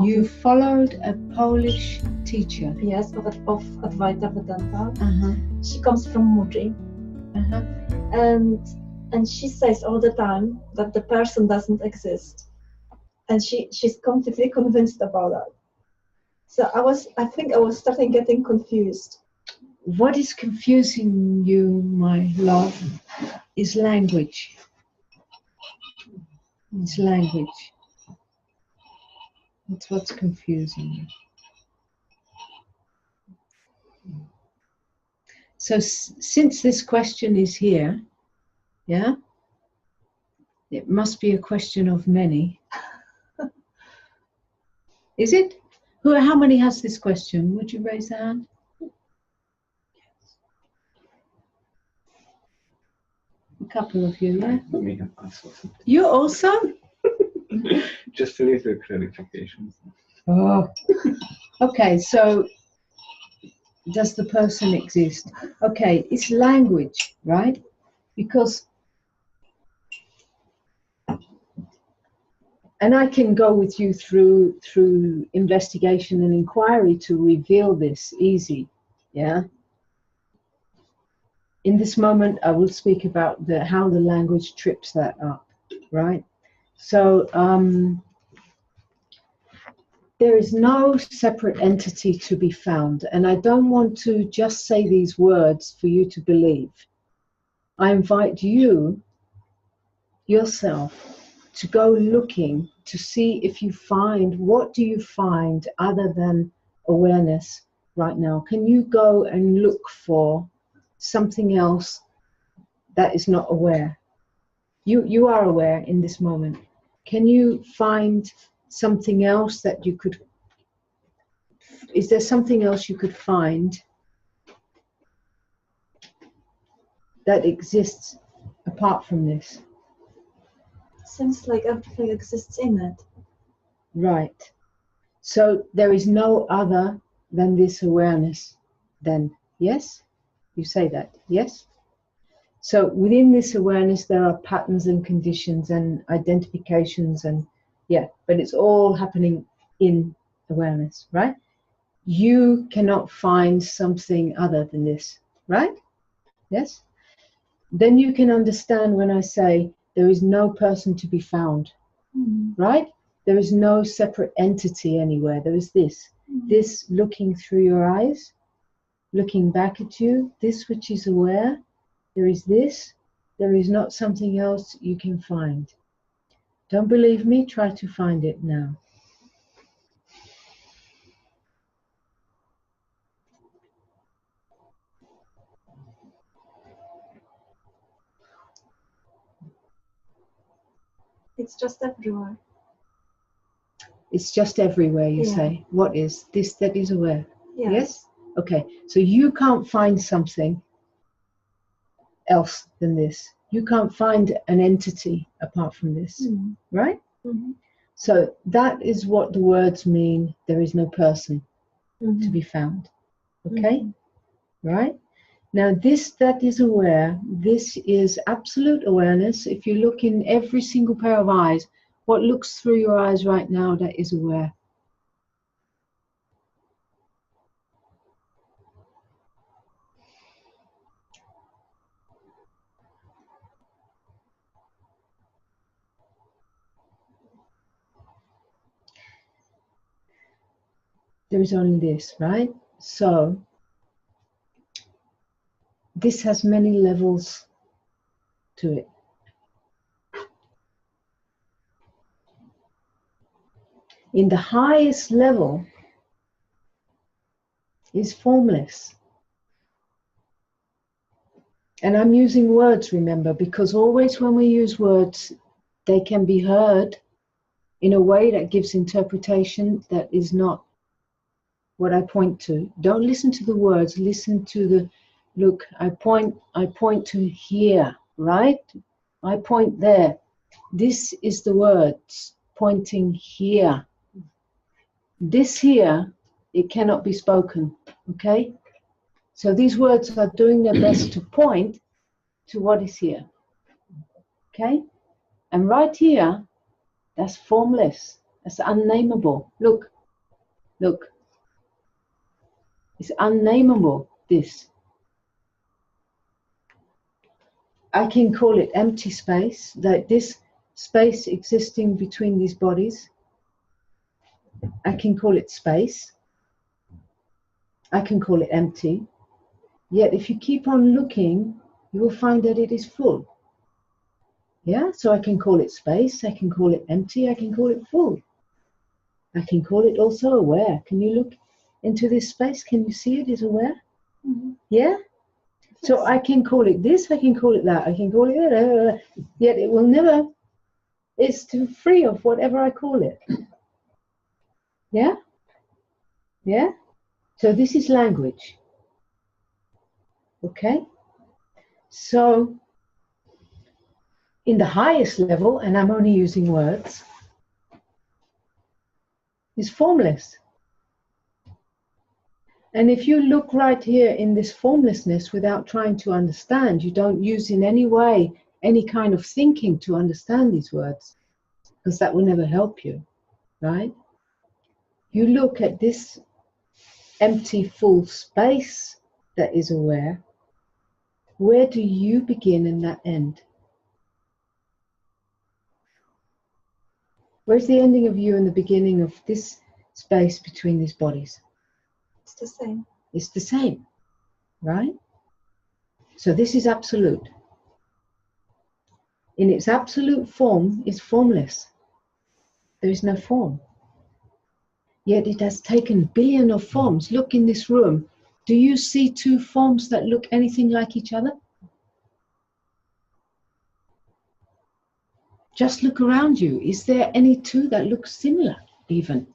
You followed a Polish teacher. Yes, of Advaita Vedanta. Uh-huh. She comes from Muji. Uh-huh. And she says all the time that the person doesn't exist. And she's completely convinced about that. So I think I was starting getting confused. What is confusing you, my love, is language. It's language. That's what's confusing you. So since this question is here, yeah, it must be a question of many. Is it? How many has this question? Would you raise a hand? A couple of you, yeah? We have answers. You also? Just a little clarification. Oh, okay, so does the person exist? Okay, it's language, right? Because, and I can go with you through investigation and inquiry to reveal this easy, yeah? In this moment, I will speak about how the language trips that up, right? So, there is no separate entity to be found, and I don't want to just say these words for you to believe. I invite you, yourself, to go looking to see if you find, what do you find other than awareness right now? Can you go and look for something else that is not aware? You are aware in this moment. Can you find something else that you could, is there something else you could find that exists apart from this? Seems like everything exists in it. Right. So there is no other than this awareness then, yes? You say that, yes? So within this awareness there are patterns and conditions and identifications and yeah, but it's all happening in awareness, right? You cannot find something other than this, right? Yes? Then you can understand when I say there is no person to be found, right? There is no separate entity anywhere. There is this, this looking through your eyes, looking back at you, this which is aware. There is this, there is not something else you can find. Don't believe me? Try to find it now. It's just everywhere. It's just everywhere, you say. What is this that is aware? Yes. Yes? Okay, so you can't find something else than this. You can't find an entity apart from this, right? So that is what the words mean. There is no person to be found. Okay? Right? Now this that is aware, this is absolute awareness. If you look in every single pair of eyes, what looks through your eyes right now that is aware? There is only this, right? So this has many levels to it. In the highest level is formless. And I'm using words, remember, because always when we use words, they can be heard in a way that gives interpretation that is not what I point to. Don't listen to the words, listen to the, look, I point to here, right? I point there. This is the words pointing here. This here, it cannot be spoken, okay? So these words are doing their best to point to what is here, okay? And right here, that's formless. It's unnameable. Look, look. It's unnameable, this. I can call it empty space, that this space existing between these bodies. I can call it space. I can call it empty. Yet if you keep on looking, you will find that it is full. Yeah, so I can call it space, I can call it empty, I can call it full. I can call it also aware. Can you look into this space? Can you see it is aware? Mm-hmm. Yeah? So I can call it this, I can call it that, I can call it that, yet it will never, it's too free of whatever I call it. Yeah? Yeah? So this is language. Okay? So in the highest level, and I'm only using words, is formless. And if you look right here in this formlessness without trying to understand, you don't use in any way any kind of thinking to understand these words, because that will never help you, right? You look at this empty, full space that is aware. Where do you begin and that end? Where's the ending of you and the beginning of this space between these bodies? It's the same. It's the same, right? So this is absolute. In its absolute form, it's formless. There is no form. Yet it has taken billions of forms. Look in this room. Do you see two forms that look anything like each other? Just look around you. Is there any two that look similar even?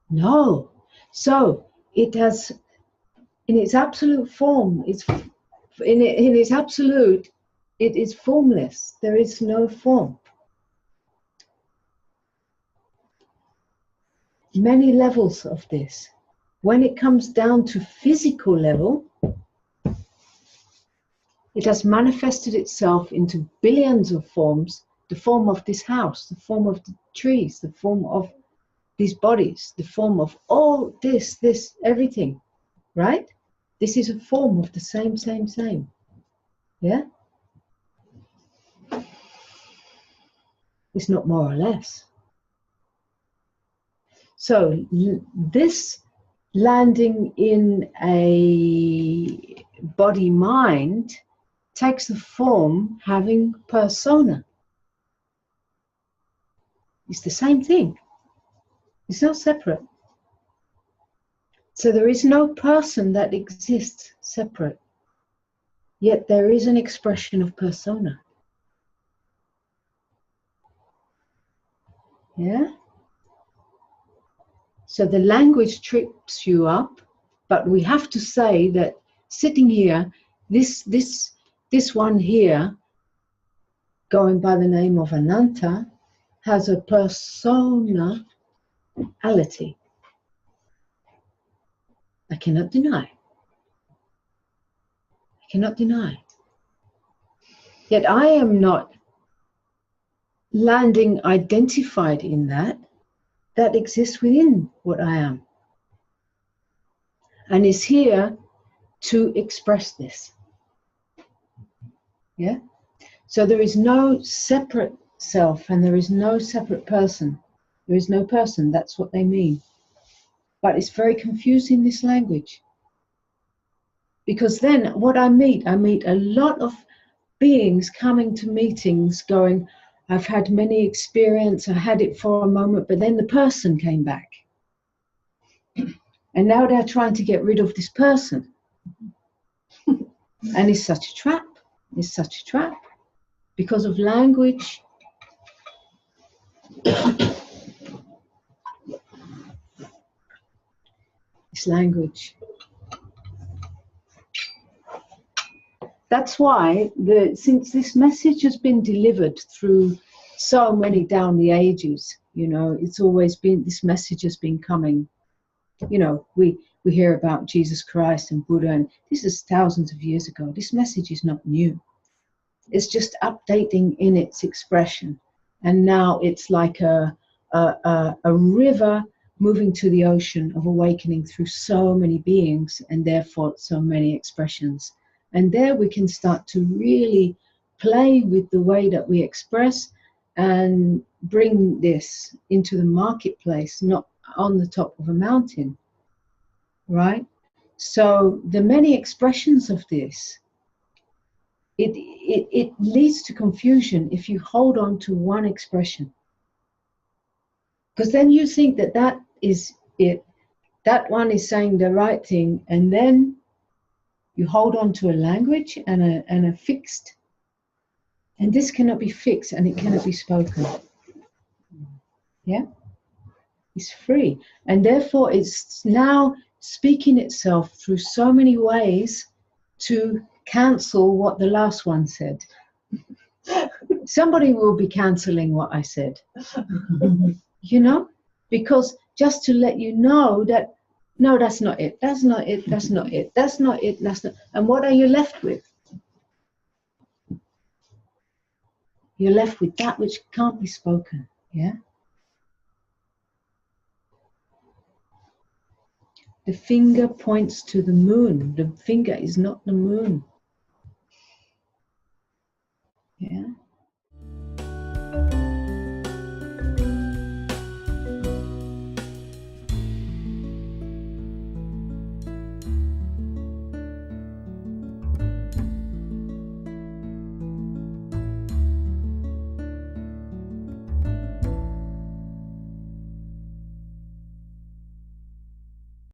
No. So it has, in its absolute form, in its absolute, it is formless. There is no form. Many levels of this. When it comes down to physical level, it has manifested itself into billions of forms, the form of this house, the form of the trees, the form of these bodies, the form of all this, everything, right? This is a form of the same. Yeah? It's not more or less. So this landing in a body-mind takes the form having persona. It's the same thing. It's not separate. So there is no person that exists separate. Yet there is an expression of persona. Yeah? So the language trips you up, but we have to say that sitting here, this one here, going by the name of Ananta, has a personality. I cannot deny. I cannot deny. Yet I am not landing identified in that. That exists within what I am. And is here to express this. Yeah? So there is no separate self and there is no separate person. There is no person, that's what they mean. But it's very confusing, this language. Because then what I meet a lot of beings coming to meetings going, I've had many experience, I had it for a moment, but then the person came back. And now they're trying to get rid of this person. And it's such a trap. It's such a trap. Because of language. It's language. That's why, since this message has been delivered through so many down the ages, you know, it's always been, this message has been coming. You know, we hear about Jesus Christ and Buddha, and this is thousands of years ago. This message is not new. It's just updating in its expression. And now it's like a river moving to the ocean of awakening through so many beings and therefore so many expressions. And there we can start to really play with the way that we express and bring this into the marketplace, not on the top of a mountain, right? So the many expressions of this, it leads to confusion if you hold on to one expression. Because then you think that that is it, that one is saying the right thing, and then you hold on to a language and a fixed, and this cannot be fixed and it cannot be spoken. Yeah? It's free. And therefore it's now speaking itself through so many ways to cancel what the last one said. Somebody will be canceling what I said. You know? Because just to let you know that, no, that's not it, that's not it, that's not it, that's not it, that's not. And what are you left with? You're left with that which can't be spoken. Yeah? The finger points to the moon. The finger is not the moon. Yeah?